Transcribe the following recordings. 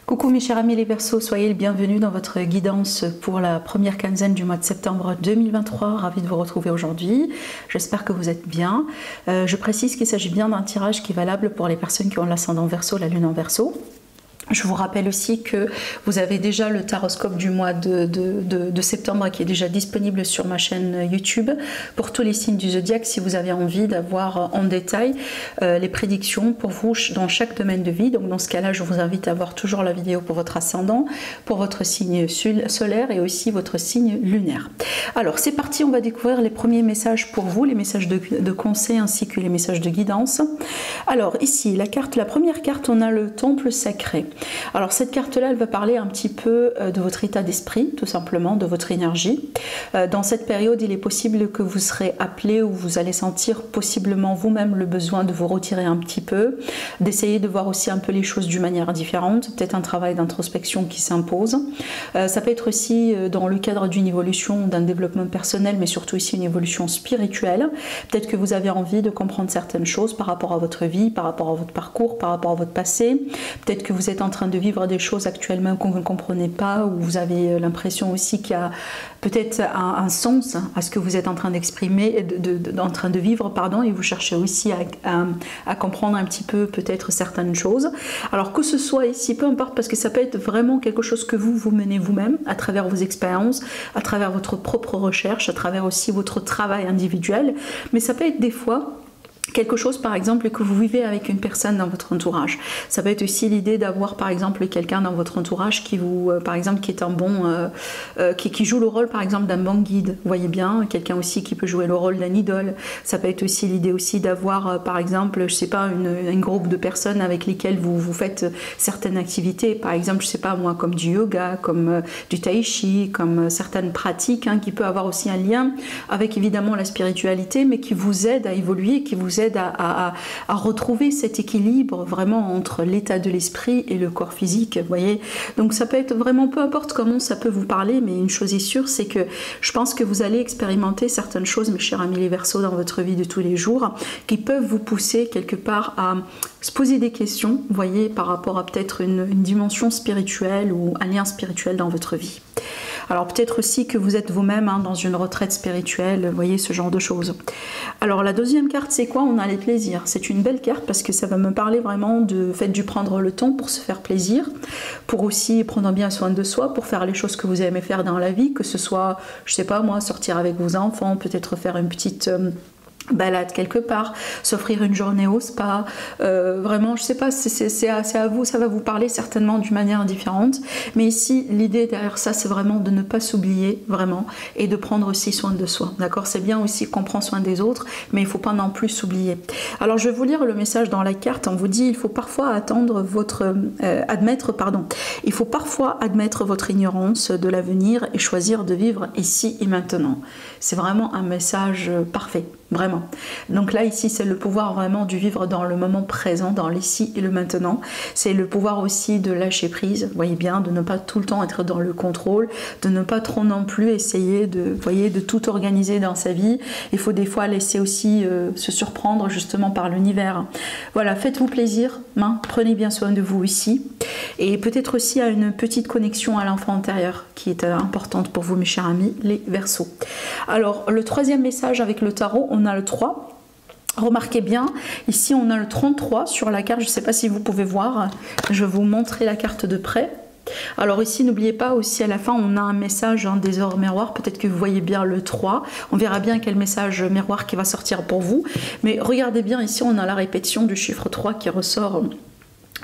Coucou mes chers amis les Verseaux, soyez les bienvenus dans votre guidance pour la première quinzaine du mois de septembre 2023. Ravi de vous retrouver aujourd'hui. J'espère que vous êtes bien. Je précise qu'il s'agit bien d'un tirage qui est valable pour les personnes qui ont l'ascendant Verseau, la lune en Verseau. Je vous rappelle aussi que vous avez déjà le taroscope du mois de septembre qui est déjà disponible sur ma chaîne YouTube pour tous les signes du zodiaque si vous avez envie d'avoir en détail les prédictions pour vous dans chaque domaine de vie. Donc dans ce cas-là, je vous invite à voir toujours la vidéo pour votre ascendant, pour votre signe solaire et aussi votre signe lunaire. Alors c'est parti, on va découvrir les premiers messages pour vous, les messages de conseil ainsi que les messages de guidance. Alors ici, la première carte, on a le temple sacré. Alors cette carte-là, elle va parler un petit peu de votre état d'esprit, tout simplement, de votre énergie. Dans cette période, il est possible que vous serez appelé ou vous allez sentir possiblement vous-même le besoin de vous retirer un petit peu, d'essayer de voir aussi un peu les choses d'une manière différente, peut-être un travail d'introspection qui s'impose. Ça peut être aussi dans le cadre d'une évolution, d'un développement personnel, mais surtout ici une évolution spirituelle. Peut-être que vous avez envie de comprendre certaines choses par rapport à votre vie, par rapport à votre parcours, par rapport à votre passé. Peut-être que vous êtes en train de vivre des choses actuellement que vous ne comprenez pas, ou vous avez l'impression aussi qu'il y a peut-être un sens à ce que vous êtes en train d'exprimer, en train de vivre, pardon, et vous cherchez aussi à comprendre un petit peu peut-être certaines choses. Alors que ce soit ici, peu importe, parce que ça peut être vraiment quelque chose que vous menez vous-même à travers vos expériences, à travers votre propre recherche, à travers aussi votre travail individuel, mais ça peut être des fois quelque chose par exemple que vous vivez avec une personne dans votre entourage. Ça peut être aussi l'idée d'avoir par exemple quelqu'un dans votre entourage qui vous, par exemple, qui est un bon, qui joue le rôle par exemple d'un bon guide. Vous voyez bien, quelqu'un aussi qui peut jouer le rôle d'un idole. Ça peut être aussi l'idée aussi d'avoir par exemple, je sais pas, un groupe de personnes avec lesquelles vous faites certaines activités. Par exemple, je sais pas moi, comme du yoga, comme du tai chi, comme certaines pratiques qui peut avoir aussi un lien avec évidemment la spiritualité, mais qui vous aide à évoluer, qui vous aide à retrouver cet équilibre vraiment entre l'état de l'esprit et le corps physique, vous voyez. Donc ça peut être vraiment, peu importe comment ça peut vous parler, mais une chose est sûre, c'est que je pense que vous allez expérimenter certaines choses, mes chers amis les Verseaux, dans votre vie de tous les jours, qui peuvent vous pousser quelque part à se poser des questions, vous voyez, par rapport à peut-être une dimension spirituelle ou un lien spirituel dans votre vie. Alors peut-être aussi que vous êtes vous-même dans une retraite spirituelle, vous voyez, ce genre de choses. Alors la deuxième carte, c'est quoi? On a les plaisirs. C'est une belle carte parce que ça va me parler vraiment du fait de prendre le temps pour se faire plaisir, pour aussi prendre bien soin de soi, pour faire les choses que vous aimez faire dans la vie, que ce soit, je sais pas moi, sortir avec vos enfants, peut-être faire une petite balade quelque part, s'offrir une journée au spa, vraiment je sais pas, c'est à vous, ça va vous parler certainement d'une manière différente, mais ici l'idée derrière ça c'est vraiment de ne pas s'oublier vraiment et de prendre aussi soin de soi, d'accord? C'est bien aussi qu'on prend soin des autres, mais il faut pas non plus s'oublier. Alors je vais vous lire le message dans la carte. On vous dit il faut parfois il faut parfois admettre votre ignorance de l'avenir et choisir de vivre ici et maintenant. C'est vraiment un message parfait, vraiment. Donc là ici c'est le pouvoir vraiment du vivre dans le moment présent, dans l'ici et le maintenant. C'est le pouvoir aussi de lâcher prise, vous voyez bien, de ne pas tout le temps être dans le contrôle, de ne pas trop non plus essayer de, vous voyez, de tout organiser dans sa vie. Il faut des fois laisser aussi se surprendre justement par l'univers. Voilà, faites-vous plaisir, prenez bien soin de vous ici, et peut-être aussi à une petite connexion à l'enfant intérieur qui est importante pour vous mes chers amis les Verseaux. Alors le troisième message avec le tarot, on a le 3. Remarquez bien, ici on a le 33 sur la carte, je ne sais pas si vous pouvez voir, je vais vous montrer la carte de près. Alors ici n'oubliez pas aussi à la fin on a un message des ors miroirs, peut-être que vous voyez bien le 3, on verra bien quel message miroir qui va sortir pour vous, mais regardez bien ici on a la répétition du chiffre 3 qui ressort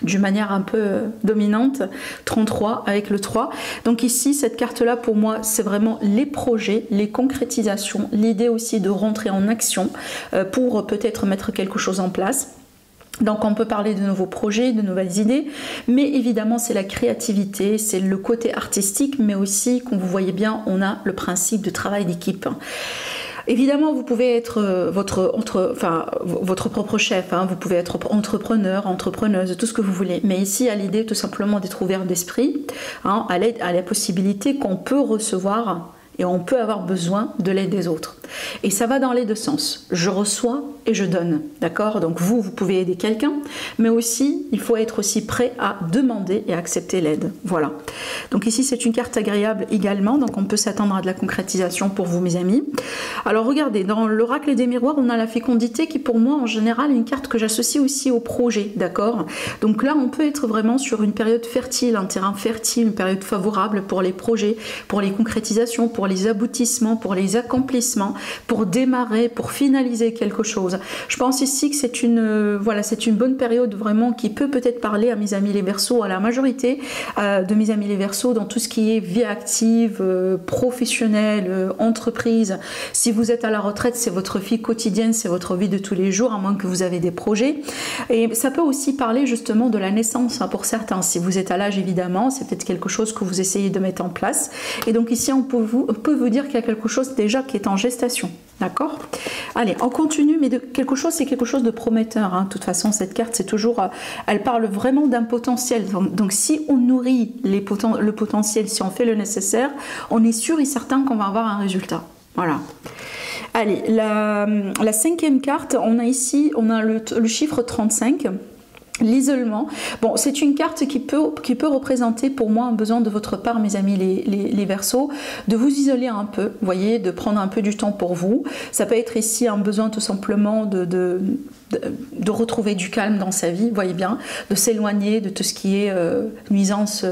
d'une manière un peu dominante, 33 avec le 3. Donc ici, cette carte-là, pour moi, c'est vraiment les projets, les concrétisations, l'idée aussi de rentrer en action pour peut-être mettre quelque chose en place. Donc on peut parler de nouveaux projets, de nouvelles idées, mais évidemment c'est la créativité, c'est le côté artistique, mais aussi, comme vous voyez bien, on a le principe de travail d'équipe. Évidemment, vous pouvez être votre propre chef, vous pouvez être entrepreneur, entrepreneuse, tout ce que vous voulez. Mais ici, à l'idée tout simplement d'être ouvert d'esprit, à la possibilité qu'on peut recevoir et on peut avoir besoin de l'aide des autres. Et ça va dans les deux sens. Je reçois et je donne, d'accord? Donc vous pouvez aider quelqu'un, mais aussi, il faut être aussi prêt à demander et accepter l'aide. Voilà. Donc ici, c'est une carte agréable également, donc on peut s'attendre à de la concrétisation pour vous, mes amis. Alors regardez, dans l'oracle des miroirs, on a la fécondité qui, pour moi, en général, est une carte que j'associe aussi au projet, d'accord? Donc là, on peut être vraiment sur une période fertile, un terrain fertile, une période favorable pour les projets, pour les concrétisations, pour les aboutissements, pour les accomplissements, pour démarrer, pour finaliser quelque chose. Je pense ici que c'est une, voilà, c'est une bonne période vraiment qui peut peut-être parler à mes amis les Verseaux, à la majorité de mes amis les Verseaux, dans tout ce qui est vie active, professionnelle, entreprise. Si vous êtes à la retraite, c'est votre vie quotidienne, c'est votre vie de tous les jours, à moins que vous avez des projets. Et ça peut aussi parler justement de la naissance, hein, pour certains. Si vous êtes à l'âge, évidemment, c'est peut-être quelque chose que vous essayez de mettre en place. Et donc ici, on peut vous dire qu'il y a quelque chose déjà qui est en gestation. D'accord? Allez, on continue, mais de quelque chose, c'est quelque chose de prometteur. Hein. De toute façon, cette carte, c'est toujours, elle parle vraiment d'un potentiel. Donc si on nourrit le potentiel, si on fait le nécessaire, on est sûr et certain qu'on va avoir un résultat. Voilà. Allez, la cinquième carte, on a ici, on a le chiffre 35. L'isolement, bon, c'est une carte qui peut représenter pour moi un besoin de votre part, mes amis les Verseaux, de vous isoler un peu, vous voyez, de prendre un peu du temps pour vous. Ça peut être ici un besoin tout simplement de retrouver du calme dans sa vie, vous voyez bien, de s'éloigner de tout ce qui est nuisance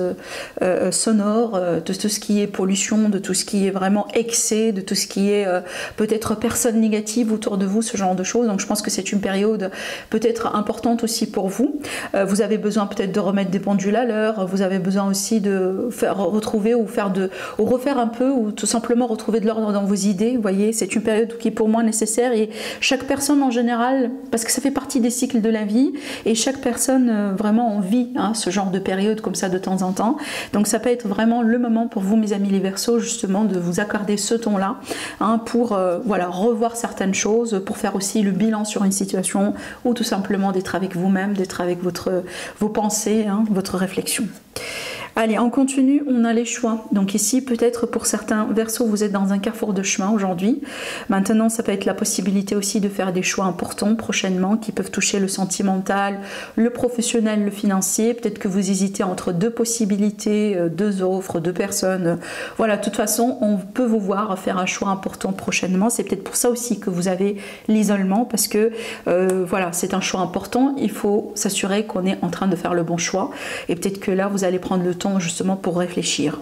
sonore, de tout ce qui est pollution, de tout ce qui est vraiment excès, de tout ce qui est peut-être personnes négatives autour de vous, ce genre de choses. Donc je pense que c'est une période peut-être importante aussi pour vous. Vous avez besoin peut-être de remettre des pendules à l'heure, vous avez besoin aussi de retrouver ou refaire un peu, ou tout simplement retrouver de l'ordre dans vos idées. Vous voyez, c'est une période qui est pour moi nécessaire, et chaque personne en général, parce que ça fait partie des cycles de la vie, et chaque personne vraiment en vit ce genre de période comme ça de temps en temps. Donc ça peut être vraiment le moment pour vous, mes amis les Verseaux, justement de vous accorder ce ton-là, pour voilà, revoir certaines choses, pour faire aussi le bilan sur une situation, ou tout simplement d'être avec vous-même, d'être avec vos pensées, votre réflexion. Allez, on continue, on a les choix. Donc ici, peut-être pour certains Verseaux, vous êtes dans un carrefour de chemin aujourd'hui. Maintenant, ça peut être la possibilité aussi de faire des choix importants prochainement qui peuvent toucher le sentimental, le professionnel, le financier. Peut-être que vous hésitez entre deux possibilités, deux offres, deux personnes. Voilà, de toute façon, on peut vous voir faire un choix important prochainement. C'est peut-être pour ça aussi que vous avez l'isolement, parce que voilà, c'est un choix important. Il faut s'assurer qu'on est en train de faire le bon choix. Et peut-être que là, vous allez prendre le temps justement pour réfléchir.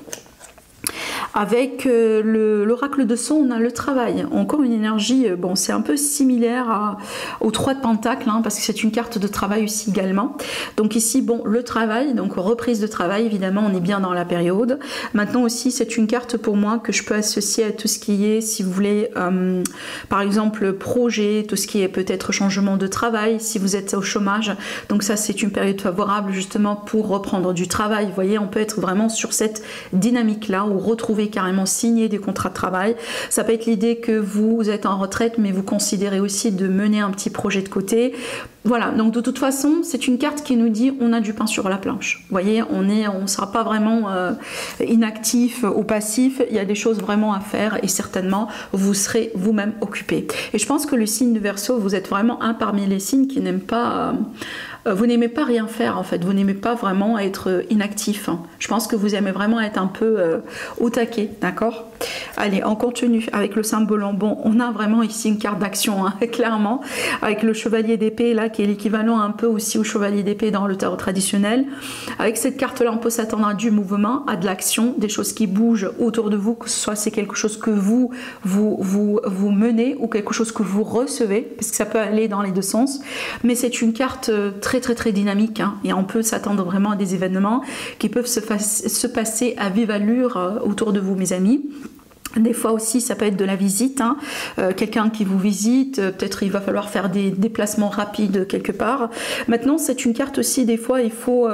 Avec l'oracle de son, on a le travail. Encore une énergie, bon, c'est un peu similaire aux 3 de Pentacles, parce que c'est une carte de travail aussi également. Donc ici, bon, le travail, donc reprise de travail, évidemment, on est bien dans la période. Maintenant aussi, c'est une carte pour moi que je peux associer à tout ce qui est, si vous voulez, par exemple, projet, tout ce qui est peut-être changement de travail, si vous êtes au chômage. Donc ça, c'est une période favorable justement pour reprendre du travail. Vous voyez, on peut être vraiment sur cette dynamique-là, ou retrouver carrément signer des contrats de travail. Ça peut être l'idée que vous êtes en retraite, mais vous considérez aussi de mener un petit projet de côté. Voilà, donc de toute façon, c'est une carte qui nous dit on a du pain sur la planche. Vous voyez, on ne sera pas vraiment inactif ou passif, il y a des choses vraiment à faire, et certainement vous serez vous-même occupé. Et je pense que le signe de Verseau, vous êtes vraiment un parmi les signes qui n'aiment pas... vous n'aimez pas rien faire en fait, vous n'aimez pas vraiment être inactif. Je pense que vous aimez vraiment être un peu au taquet, d'accord? Allez, on continue avec le symbole en bon. On a vraiment ici une carte d'action, clairement, avec le chevalier d'épée là, qui est l'équivalent un peu aussi au chevalier d'épée dans le tarot traditionnel. Avec cette carte là, on peut s'attendre à du mouvement, à de l'action, des choses qui bougent autour de vous, que ce soit c'est quelque chose que vous menez, ou quelque chose que vous recevez, parce que ça peut aller dans les deux sens. Mais c'est une carte très dynamique, et on peut s'attendre vraiment à des événements qui peuvent se passer à vive allure autour de vous, mes amis. Des fois aussi, ça peut être de la visite, quelqu'un qui vous visite, peut-être il va falloir faire des déplacements rapides quelque part. Maintenant, c'est une carte aussi, des fois, il faut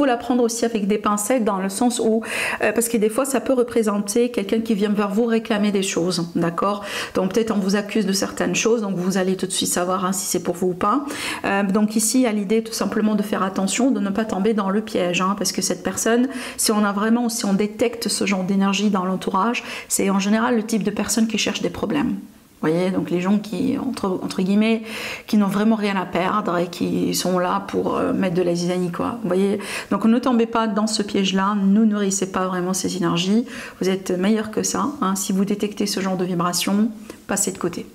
la prendre aussi avec des pincettes, dans le sens où, parce que des fois, ça peut représenter quelqu'un qui vient vers vous réclamer des choses, d'accord? Donc peut-être on vous accuse de certaines choses, donc vous allez tout de suite savoir si c'est pour vous ou pas. Donc ici, il y a l'idée tout simplement de faire attention, de ne pas tomber dans le piège, parce que cette personne, si on détecte ce genre d'énergie dans l'entourage, c'est en général le type de personnes qui cherchent des problèmes. Vous voyez, donc les gens qui, entre guillemets, qui n'ont vraiment rien à perdre et qui sont là pour mettre de la zizanie, quoi. Vous voyez, donc ne tombez pas dans ce piège-là, ne nourrissez pas vraiment ces énergies. Vous êtes meilleur que ça, hein. Si vous détectez ce genre de vibration, passez de côté.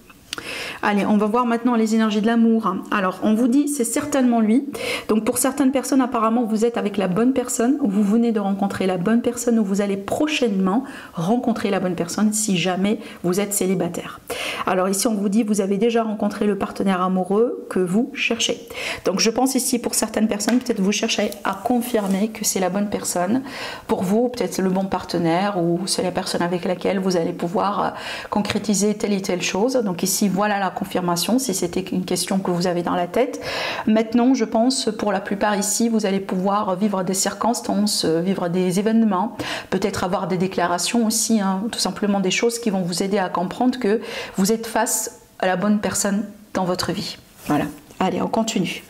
Allez, on va voir maintenant les énergies de l'amour. Alors, on vous dit, c'est certainement lui. Donc, pour certaines personnes, apparemment, vous êtes avec la bonne personne, ou vous venez de rencontrer la bonne personne, ou vous allez prochainement rencontrer la bonne personne si jamais vous êtes célibataire. Alors, ici, on vous dit, vous avez déjà rencontré le partenaire amoureux que vous cherchez. Donc, je pense ici, pour certaines personnes, peut-être vous cherchez à confirmer que c'est la bonne personne. Pour vous, peut-être le bon partenaire, ou c'est la personne avec laquelle vous allez pouvoir concrétiser telle et telle chose. Donc, ici, voilà la confirmation, si c'était une question que vous avez dans la tête. Maintenant, je pense, pour la plupart ici, vous allez pouvoir vivre des circonstances, vivre des événements, peut-être avoir des déclarations aussi, hein, tout simplement des choses qui vont vous aider à comprendre que vous êtes face à la bonne personne dans votre vie. Voilà. Allez, on continue.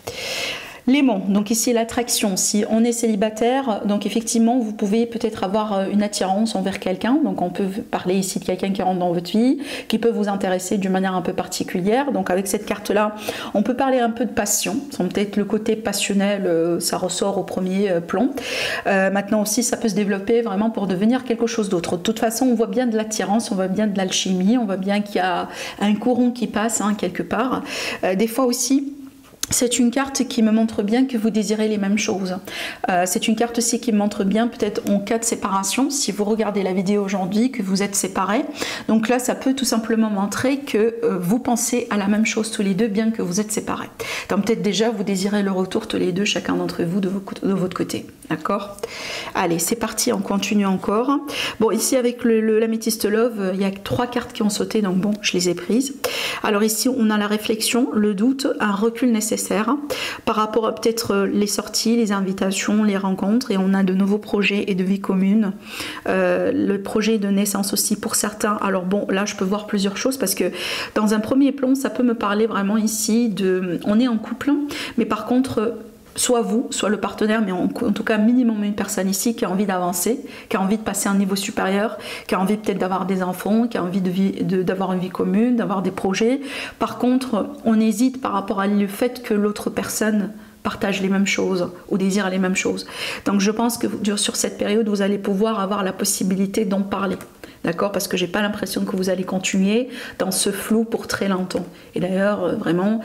L'aimant, donc ici l'attraction, si on est célibataire, donc effectivement vous pouvez peut-être avoir une attirance envers quelqu'un, donc on peut parler ici de quelqu'un qui rentre dans votre vie, qui peut vous intéresser d'une manière un peu particulière. Donc avec cette carte-là, on peut parler un peu de passion, peut-être le côté passionnel, ça ressort au premier plan. Maintenant aussi ça peut se développer vraiment pour devenir quelque chose d'autre. De toute façon on voit bien de l'attirance, on voit bien de l'alchimie, on voit bien qu'il y a un courant qui passe, hein, quelque part. Des fois aussi, c'est une carte qui me montre bien que vous désirez les mêmes choses. C'est une carte aussi qui me montre bien, peut-être en cas de séparation, si vous regardez la vidéo aujourd'hui, que vous êtes séparés. Donc là, ça peut tout simplement montrer que vous pensez à la même chose tous les deux, bien que vous êtes séparés. Donc peut-être déjà, vous désirez le retour tous les deux, chacun d'entre vous, de votre côté. D'accord? Allez, c'est parti, on continue encore. Bon, ici, avec l'améthyste love, il y a 3 cartes qui ont sauté, donc bon, je les ai prises. Alors ici, on a la réflexion, le doute, un recul nécessaire par rapport à peut-être les sorties, les invitations, les rencontres, et on a de nouveaux projets et de vie commune. Le projet de naissance aussi pour certains. Alors bon, là je peux voir plusieurs choses parce que dans un premier plan, ça peut me parler vraiment ici de... On est en couple, mais par contre... soit vous, soit le partenaire, mais en tout cas minimum une personne ici qui a envie d'avancer, qui a envie de passer à un niveau supérieur, qui a envie peut-être d'avoir des enfants, qui a envie d'avoir une vie commune, d'avoir des projets. Par contre, on hésite par rapport à le fait que l'autre personne partage les mêmes choses ou désire les mêmes choses. Donc je pense que sur cette période, vous allez pouvoir avoir la possibilité d'en parler. D'accord? Parce que j'ai pas l'impression que vous allez continuer dans ce flou pour très longtemps. Et d'ailleurs, vraiment,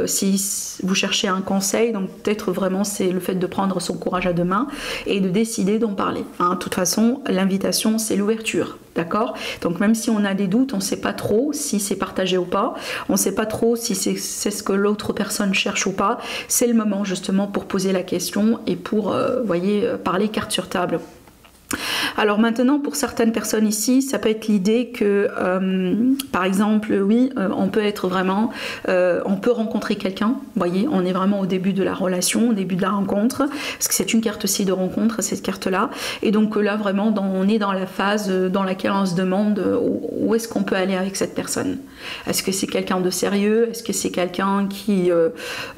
si vous cherchez un conseil, donc peut-être vraiment c'est le fait de prendre son courage à deux mains et de décider d'en parler. Hein, de toute façon, l'invitation, c'est l'ouverture. D'accord? Donc même si on a des doutes, on ne sait pas trop si c'est partagé ou pas, on ne sait pas trop si c'est ce que l'autre personne cherche ou pas. C'est le moment justement pour poser la question et pour, voyez, parler carte sur table. Alors maintenant, pour certaines personnes ici, ça peut être l'idée que, par exemple, oui, on peut être vraiment, on peut rencontrer quelqu'un, vous voyez, on est vraiment au début de la relation, au début de la rencontre, parce que c'est une carte aussi de rencontre, cette carte-là, et donc là, vraiment, on est dans la phase dans laquelle on se demande où est-ce qu'on peut aller avec cette personne. Est-ce que c'est quelqu'un de sérieux? Est-ce que c'est quelqu'un qui,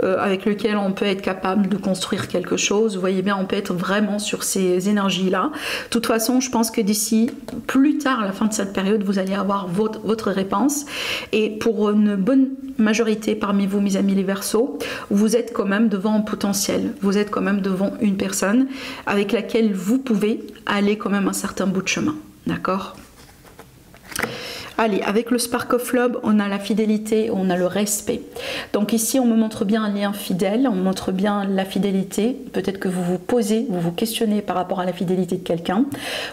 avec lequel on peut être capable de construire quelque chose? Vous voyez bien, on peut être vraiment sur ces énergies-là. De toute façon, je pense que d'ici plus tard, à la fin de cette période, vous allez avoir votre réponse. Et pour une bonne majorité parmi vous, mes amis les Verseaux, vous êtes quand même devant un potentiel. Vous êtes quand même devant une personne avec laquelle vous pouvez aller quand même un certain bout de chemin. D'accord ? Allez, avec le Spark of Love, on a la fidélité, on a le respect. Donc ici, on me montre bien un lien fidèle, on me montre bien la fidélité. Peut-être que vous vous posez, vous vous questionnez par rapport à la fidélité de quelqu'un.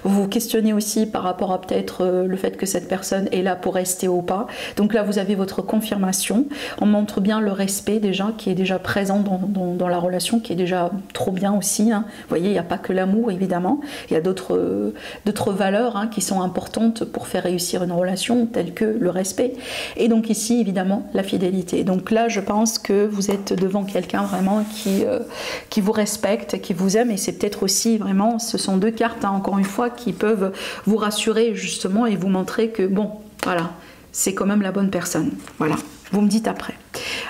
Vous vous questionnez aussi par rapport à peut-être le fait que cette personne est là pour rester ou pas. Donc là, vous avez votre confirmation. On montre bien le respect déjà, qui est déjà présent dans la relation, qui est déjà trop bien aussi. Hein. Vous voyez, il n'y a pas que l'amour, évidemment. Il y a d'autres valeurs hein, qui sont importantes pour faire réussir une relation, telles que le respect. Et donc ici, évidemment, la fidélité. Donc là, je pense que vous êtes devant quelqu'un vraiment qui vous respecte, qui vous aime. Et c'est peut-être aussi vraiment, ce sont deux cartes, hein, encore une fois, qui peuvent vous rassurer justement et vous montrer que, bon, voilà, c'est quand même la bonne personne. Voilà, vous me dites après.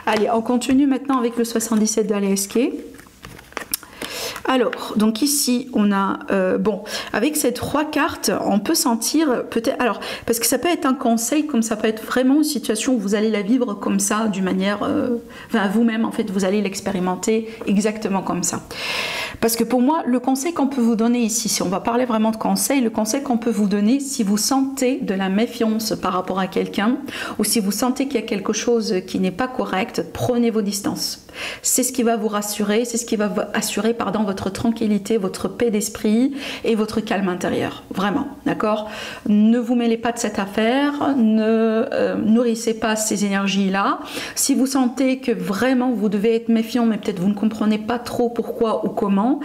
Allez, on continue maintenant avec le 77 d'Aleske. Alors, donc ici, on a, bon, avec ces 3 cartes, on peut sentir peut-être, alors, parce que ça peut être un conseil, comme ça peut être vraiment une situation où vous allez la vivre comme ça, d'une manière, enfin, vous-même, en fait, vous allez l'expérimenter exactement comme ça. Parce que pour moi, le conseil qu'on peut vous donner ici, si on va parler vraiment de conseil, le conseil qu'on peut vous donner, si vous sentez de la méfiance par rapport à quelqu'un, ou si vous sentez qu'il y a quelque chose qui n'est pas correct, prenez vos distances. C'est ce qui va vous rassurer, c'est ce qui va vous assurer, pardon, votre tranquillité, votre paix d'esprit et votre calme intérieur. Vraiment, d'accord? Ne vous mêlez pas de cette affaire, ne nourrissez pas ces énergies-là. Si vous sentez que vraiment vous devez être méfiant, mais peut-être vous ne comprenez pas trop pourquoi ou comment,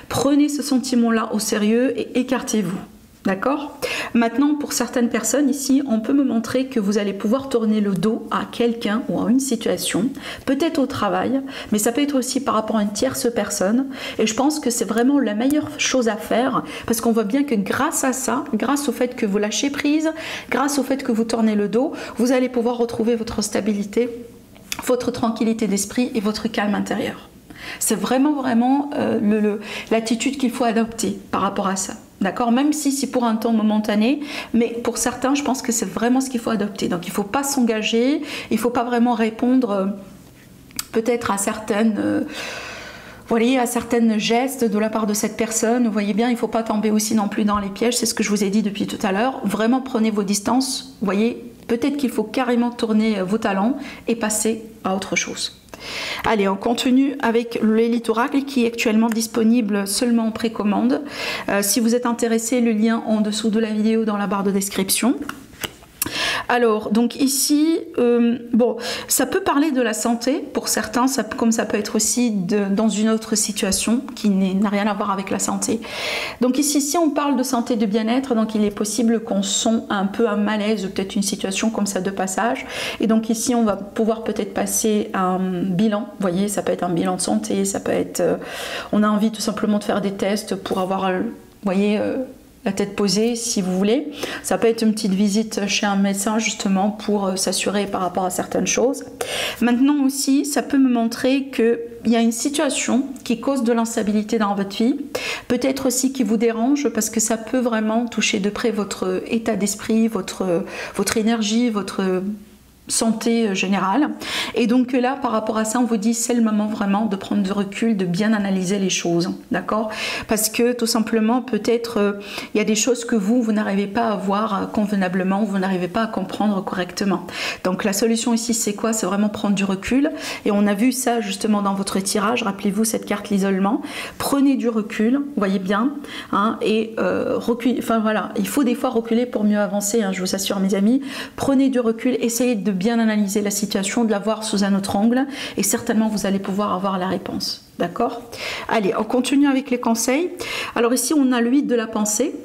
prenez ce sentiment-là au sérieux et écartez-vous. D'accord? Maintenant, pour certaines personnes ici, on peut me montrer que vous allez pouvoir tourner le dos à quelqu'un ou à une situation, peut-être au travail, mais ça peut être aussi par rapport à une tierce personne. Et je pense que c'est vraiment la meilleure chose à faire parce qu'on voit bien que grâce à ça, grâce au fait que vous lâchez prise, grâce au fait que vous tournez le dos, vous allez pouvoir retrouver votre stabilité, votre tranquillité d'esprit et votre calme intérieur. C'est vraiment l'attitude qu'il faut adopter par rapport à ça. D'accord? Même si c'est pour un temps momentané, mais pour certains, je pense que c'est vraiment ce qu'il faut adopter. Donc il ne faut pas s'engager, il ne faut pas vraiment répondre peut-être à certaines... voyez, à certains gestes de la part de cette personne. Vous voyez bien, il ne faut pas tomber aussi non plus dans les pièges, c'est ce que je vous ai dit depuis tout à l'heure. Vraiment, prenez vos distances. Vous voyez, peut-être qu'il faut carrément tourner vos talons et passer à autre chose. Allez, on continue avec l'Élite Oracle qui est actuellement disponible seulement en précommande. Si vous êtes intéressé, le lien en dessous de la vidéo dans la barre de description. Alors, donc ici, bon, ça peut parler de la santé pour certains, comme ça peut être aussi dans une autre situation qui n'a rien à voir avec la santé. Donc ici, si on parle de santé, de bien-être, donc il est possible qu'on sent un peu un malaise ou peut-être une situation comme ça de passage. Et donc ici, on va pouvoir peut-être passer un bilan. Vous voyez, ça peut être un bilan de santé, ça peut être... on a envie tout simplement de faire des tests pour avoir, vous voyez... la tête posée si vous voulez. Ça peut être une petite visite chez un médecin justement pour s'assurer par rapport à certaines choses. Maintenant aussi, ça peut me montrer qu'il y a une situation qui cause de l'instabilité dans votre vie, peut-être aussi qui vous dérange parce que ça peut vraiment toucher de près votre état d'esprit, votre énergie, votre santé générale. Et donc là, par rapport à ça, on vous dit c'est le moment vraiment de prendre du recul, de bien analyser les choses, d'accord? Parce que tout simplement, peut-être, il y a des choses que vous n'arrivez pas à voir convenablement, vous n'arrivez pas à comprendre correctement. Donc la solution ici, c'est quoi? C'est vraiment prendre du recul. Et on a vu ça justement dans votre tirage. Rappelez-vous cette carte, l'isolement. Prenez du recul, vous voyez bien, hein, et reculez. Enfin voilà, il faut des fois reculer pour mieux avancer, hein, je vous assure mes amis. Prenez du recul, essayez de bien analyser la situation, de la voir sous un autre angle et certainement vous allez pouvoir avoir la réponse. D'accord? Allez, on continue avec les conseils. Alors ici, on a l'huile de la pensée.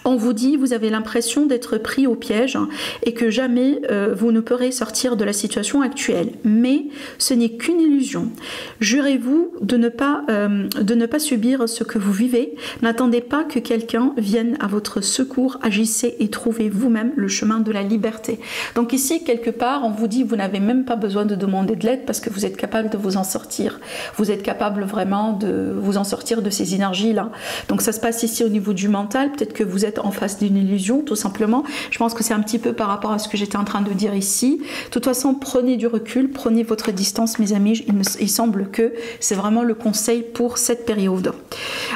On vous dit, vous avez l'impression d'être pris au piège et que jamais vous ne pourrez sortir de la situation actuelle. Mais ce n'est qu'une illusion. Jurez-vous de ne pas subir ce que vous vivez. N'attendez pas que quelqu'un vienne à votre secours. Agissez et trouvez vous-même le chemin de la liberté. Donc ici, quelque part, on vous dit, vous n'avez même pas besoin de demander de l'aide parce que vous êtes capable de vous en sortir. Vous êtes capable vraiment de vous en sortir de ces énergies-là. Donc ça se passe ici au niveau du mental. Peut-être que vous êtes en face d'une illusion, tout simplement. Je pense que c'est un petit peu par rapport à ce que j'étais en train de dire ici. De toute façon, prenez du recul, prenez votre distance, mes amis. Il semble que c'est vraiment le conseil pour cette période.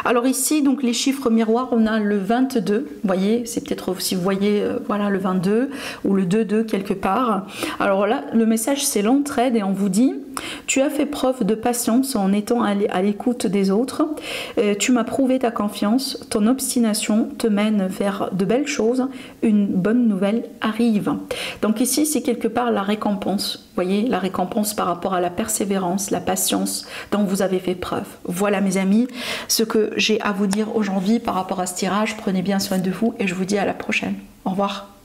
Alors ici, donc les chiffres miroirs, on a le 22. Vous voyez, c'est peut-être si vous voyez, voilà, le 22 ou le 2-2 quelque part. Alors là, le message, c'est l'entraide et on vous dit, tu as fait preuve de patience en étant à l'écoute des autres. Tu m'as prouvé ta confiance. Ton obstination te mène vers de belles choses, une bonne nouvelle arrive. Donc ici, c'est quelque part la récompense. Vous voyez, la récompense par rapport à la persévérance, la patience dont vous avez fait preuve. Voilà mes amis, ce que j'ai à vous dire aujourd'hui par rapport à ce tirage. Prenez bien soin de vous et je vous dis à la prochaine. Au revoir.